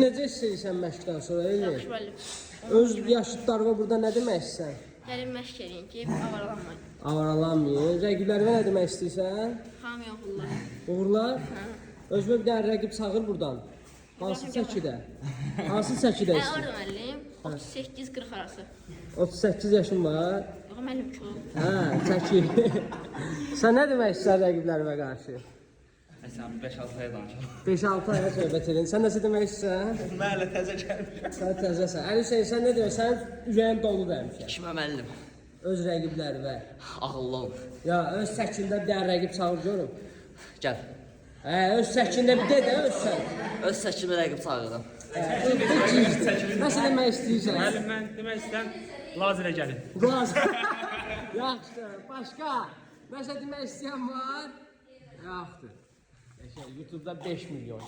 Necə istəyirsən məşqdən sonra, Elmi? Yaxşı müəllim. Öz yaşıtlarına burada nə demək istəyirsən? Gəlin məşq eləyin ki, avaralanmayın. Avaralanmayın. Rəqiblərinə nə demək istəyirsən? Hamıya oğullar. Uğurlar. Hə. Özümə bir dənə rəqib çağır buradan. Hansı çəkidə? Hansı çəkidə istəyirsən? Orada müəllim 38-40 arası. 38 yaşım var. Yox müəllim çox. Hə, çəki. Sən nə demək istəyirsən rəqiblərimə qarşı? Məsələn 5-6 ay danışalım. 5-6 aya söhbət edin. Sən nəsə demək istəyirsən? Mən hələ təzə gəlmişəm. Sən təzəsən. Əli Hüseyn, sən nə deyirsən? Sənin ürəyin doludur həmişə. Kimə müəllim? Öz rəqiblərinə. Ağıllı ol. Ya öz çəkində bir dənə rəqib çağır görüm. Gəl. Hə, öz çəkində bir de öz sən. Öz səkimi rəqib çağırdım. Nəsə demək istəyirsən? Müəllim, mən demək istəyirəm, lazerə gəlin. Qulaq. Yaxşı. Başqa? Nəsə demək istəyən var? Yoxdur. YouTube-da 5 milyon.